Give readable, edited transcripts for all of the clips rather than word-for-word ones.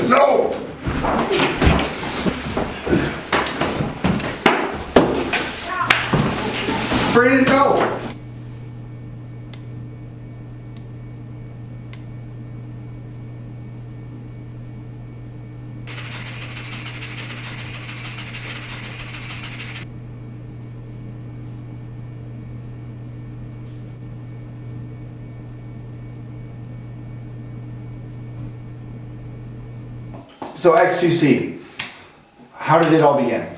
No! Brandon, no! So X2C, how did it all begin?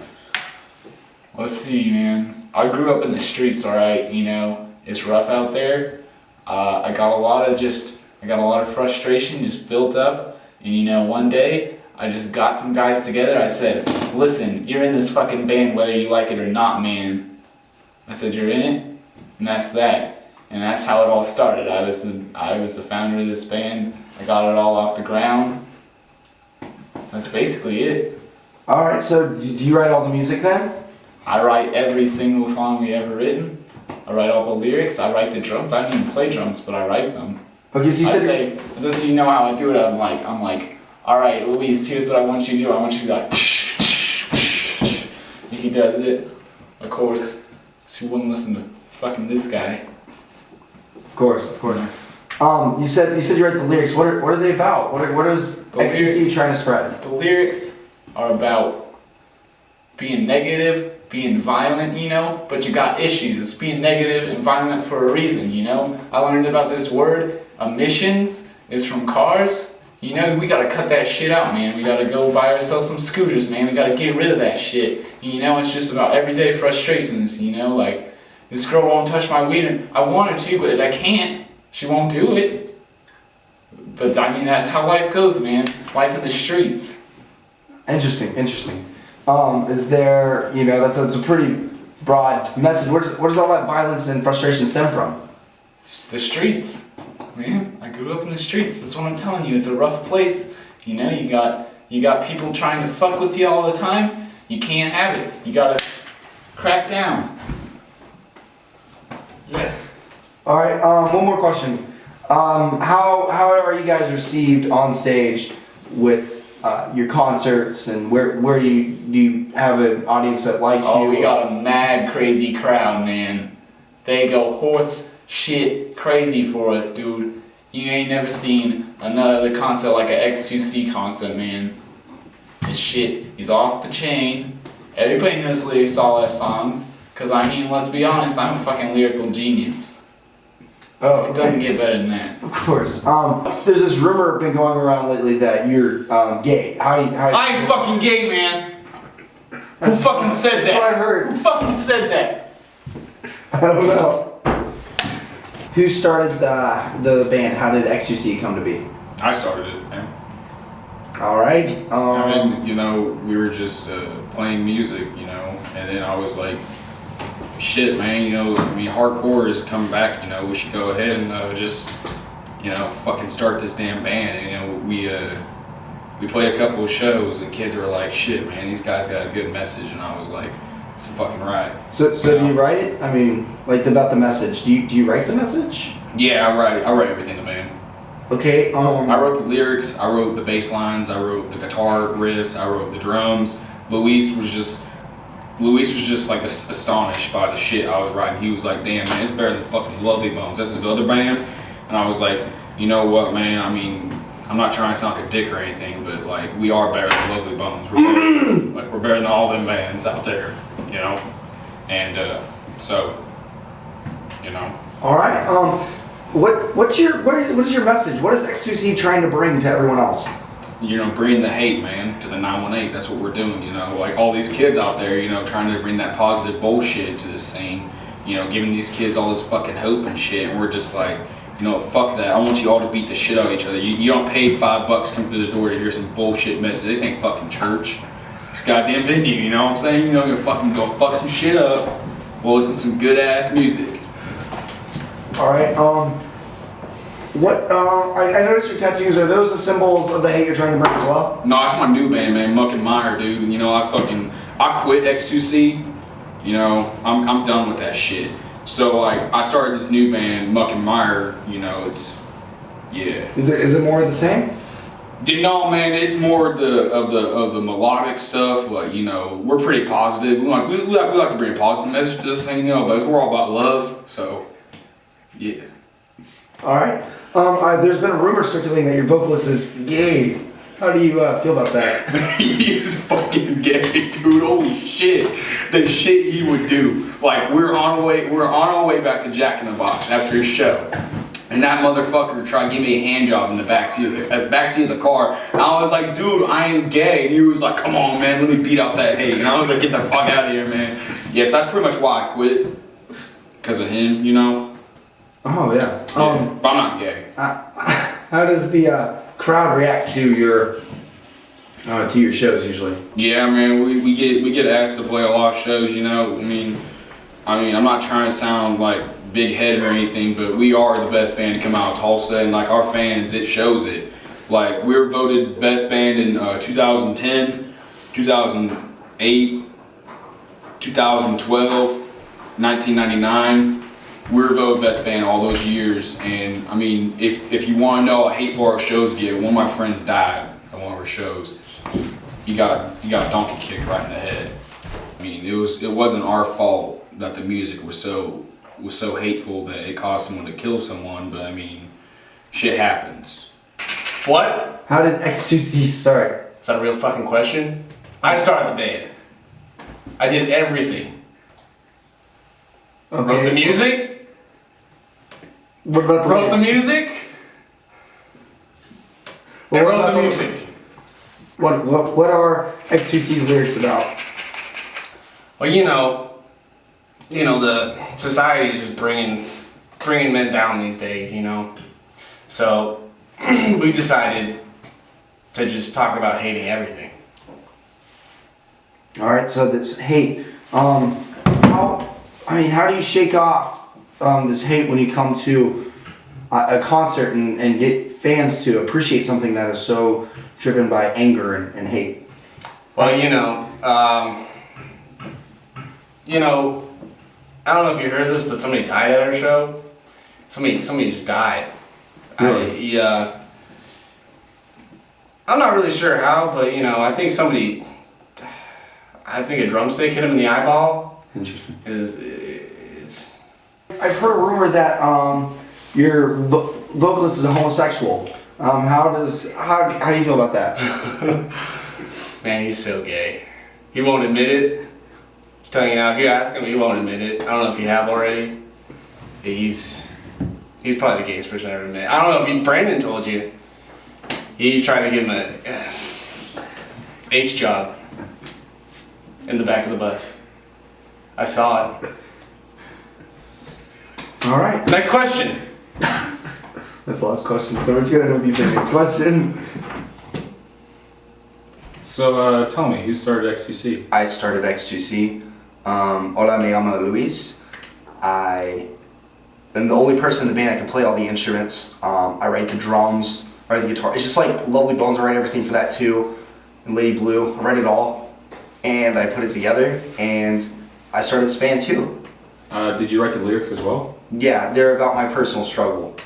Let's see, man. I grew up in the streets, alright, you know, it's rough out there. I got a lot of frustration just built up, and you know, one day, I just got some guys together. I said, listen, you're in this fucking band whether you like it or not, man. I said, you're in it? And that's that. And that's how it all started. I was the founder of this band. I got it all off the ground. That's basically it. Alright, so do you write all the music then? I write every single song we ever written. I write all the lyrics, I write the drums. I don't even play drums, but I write them. Okay, so you say, just so you know how I do it, I'm like, alright, Luis, here's what I want you to do. I want you to like, he does it. Of course, so you wouldn't listen to fucking this guy. Of course. You said you write the lyrics. What are they about? What is X2C trying to spread? The lyrics are about being negative, being violent, you know, but you got issues. It's being negative and violent for a reason, you know. I learned about this word, emissions, is from cars. You know, we gotta cut that shit out, man. We gotta go buy ourselves some scooters, man. We gotta get rid of that shit. And, you know, it's just about everyday frustrations, you know, like, this girl won't touch my weed, and I want her to, but I can't. She won't do it. But I mean, that's how life goes, man. Life in the streets. Interesting. Is there, you know, that's a pretty broad message. Where does all that violence and frustration stem from? It's the streets, man. I grew up in the streets. That's what I'm telling you. It's a rough place. You know, you got people trying to fuck with you all the time. You can't have it. You gotta crack down. Yeah. All right. One more question. How are you guys received on stage with your concerts, and where do you have an audience that likes you? Oh, we got a mad crazy crowd, man. They go horse shit crazy for us, dude. You ain't never seen another concert like an X2C concert, man. This shit is off the chain. Everybody knows lyrics to all our songs, cause I mean, let's be honest, I'm a fucking lyrical genius. Oh, It doesn't get better than that. Of course. There's this rumor been going around lately that you're gay. How I ain't fucking gay, man. Who fucking said that? That's what I heard. Who fucking said that? I don't know. Who started the band? How did X2C come to be? I started it, man. All right. I mean, you know, we were just playing music, you know, and then I was like, shit, man, you know, I mean, hardcore is coming back, you know, we should go ahead and just, you know, fucking start this damn band. And, you know, we played a couple of shows, and kids were like, shit, man, these guys got a good message, and I was like, it's fucking right. So do you write it? I mean, like about the message. Do you write the message? Yeah, I write everything in the band. Okay. I wrote the lyrics, I wrote the bass lines, I wrote the guitar riffs, I wrote the drums. Luis was just like astonished by the shit I was writing. He was like, damn, man, it's better than fucking Lovely Bones. That's his other band. And I was like, you know what, man, I mean, I'm not trying to sound like a dick or anything, but like, we are better than Lovely Bones. We're better than all them bands out there, you know? And so, you know. All right. What is your message? What is X2C trying to bring to everyone else? You know, bring the hate, man, to the 918. That's what we're doing, you know. Like, all these kids out there, you know, trying to bring that positive bullshit to this scene. You know, giving these kids all this fucking hope and shit. And we're just like, you know, fuck that. I want you all to beat the shit out of each other. You don't pay $5 to come through the door to hear some bullshit message. This ain't fucking church. It's a goddamn venue, you know what I'm saying? You know, you're fucking go fuck some shit up. We'll listen to some good ass music. All right. I noticed your tattoos. Are those the symbols of the hate you're trying to bring as well? No, it's my new band, man, Muck and Meyer, dude. You know, I quit X2C. You know, I'm done with that shit. So like, I started this new band, Muck and Meyer. You know, it's, yeah. Is it more of the same? You know, man, it's more of the melodic stuff. Like, you know, we're pretty positive. We like to bring a positive message to this thing, you know, but we're all about love. So, yeah. All right. There's been a rumor circulating that your vocalist is gay. How do you feel about that? He is fucking gay, dude. Holy shit, the shit he would do. Like, we're on our way back to Jack in the Box after his show. And that motherfucker tried to give me a hand job in the backseat of the car. And I was like, dude, I am gay. And he was like, come on, man, let me beat out that hate. And I was like, get the fuck out of here, man. Yes, that's pretty much why I quit. Because of him, you know? Oh, yeah. But I'm not gay. How does the crowd react to your shows usually? Yeah, man, we get asked to play a lot of shows, you know? I mean, I'm not trying to sound like big-headed or anything, but we are the best band to come out of Tulsa, and like our fans, it shows it. Like, we were voted best band in 2010, 2008, 2012, 1999. We were voted best band all those years, and I mean, if you want to know how hateful our shows get, one of my friends died at one of our shows. He got donkey kicked right in the head. I mean, it wasn't our fault that the music was so hateful that it caused someone to kill someone, but I mean, shit happens. What? How did X2C start? Is that a real fucking question? I started the band. I did everything. Okay. Wrote the music. What about the Wrote the music. What I wrote about the music. What are X2C's lyrics about? Well, you know, the society is just bringing men down these days, you know. So we decided to just talk about hating everything. All right, so this hate. How do you shake off this hate when you come to a concert and get fans to appreciate something that is so driven by anger and hate? Well, I don't know if you heard this, but somebody died at our show. Somebody just died. Really? I'm not really sure how, but I think a drumstick hit him in the eyeball. Interesting. I've heard a rumor that your vocalist is a homosexual. How do you feel about that? Man, he's so gay. He won't admit it. Just telling you now, if you ask him, he won't admit it. I don't know if you have already. He's probably the gayest person I ever met. I don't know if Brandon told you. He tried to give him a H job in the back of the bus. I saw it. All right. Next question. That's the last question. So what you gonna do with these next question? So tell me, who started X2C? I started X2C. Hola, me llamo Luis. I am the only person in the band that can play all the instruments. I write the drums, I write the guitar. It's just like Lovely Bones, I write everything for that too. And Lady Blue, I write it all. And I put it together, and I started this band too. Did you write the lyrics as well? Yeah, they're about my personal struggle.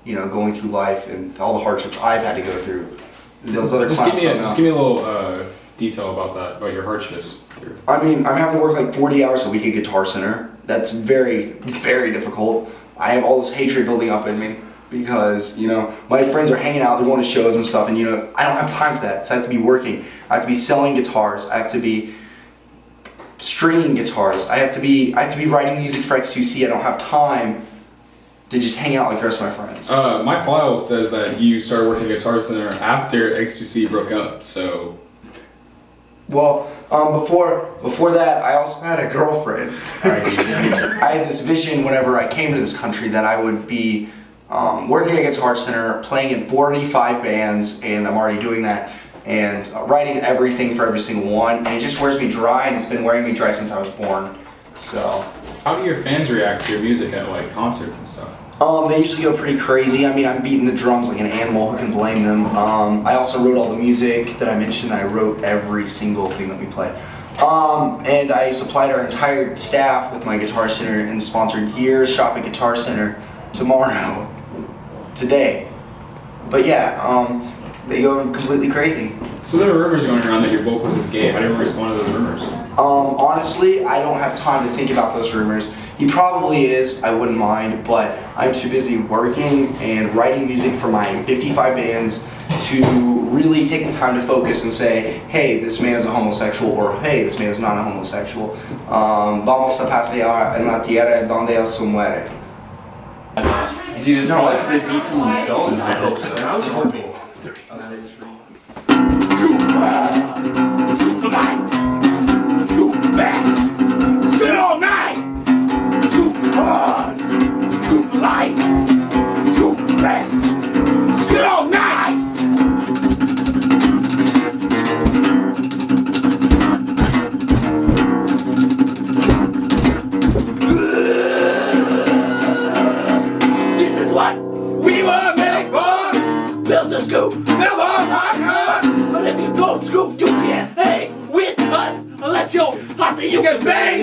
Going through life and all the hardships I've had to go through. Those other Just clowns give don't know. me a little detail about that, about your hardships. I'm having to work like 40 hours a week at Guitar Center. That's very, very difficult. I have all this hatred building up in me because, my friends are hanging out, they're going to shows and stuff, and, I don't have time for that. So I have to be working. I have to be selling guitars. I have to be stringing guitars. I have to be writing music for X2C. I don't have time to just hang out like the rest of my friends. My file says that you started working at Guitar Center after X2C broke up, so... Well, before that, I also had a girlfriend. I had this vision whenever I came to this country that I would be working at Guitar Center, playing in 45 bands, and I'm already doing that, and writing everything for every single one, and it just wears me dry, and it's been wearing me dry since I was born. So. How do your fans react to your music at like concerts and stuff? They usually go pretty crazy. I'm beating the drums like an animal. Who can blame them? I also wrote all the music that I mentioned. I wrote every single thing that we play. And I supplied our entire staff with my Guitar Center and sponsored gear. Shop at Guitar Center tomorrow, today. But yeah, they go completely crazy. So there are rumors going around that your vocalist is gay. How do you respond to those rumors? Honestly, I don't have time to think about those rumors. He probably is, I wouldn't mind, but I'm too busy working and writing music for my 55 bands to really take the time to focus and say, hey, this man is a homosexual, or hey, this man is not a homosexual. Vamos a pasear en la tierra donde él se muere. Dude, it's probably because they beat someone's skull. I hope so. I was hoping. Scoop light, scoop fast, scoop all night, scoop hard, scoop light, scoop fast, scoop all night. This is what we were made for. Built a scoop, never work hard. But if you don't scoop, you can't hang with us. Unless you're hot, then you can bang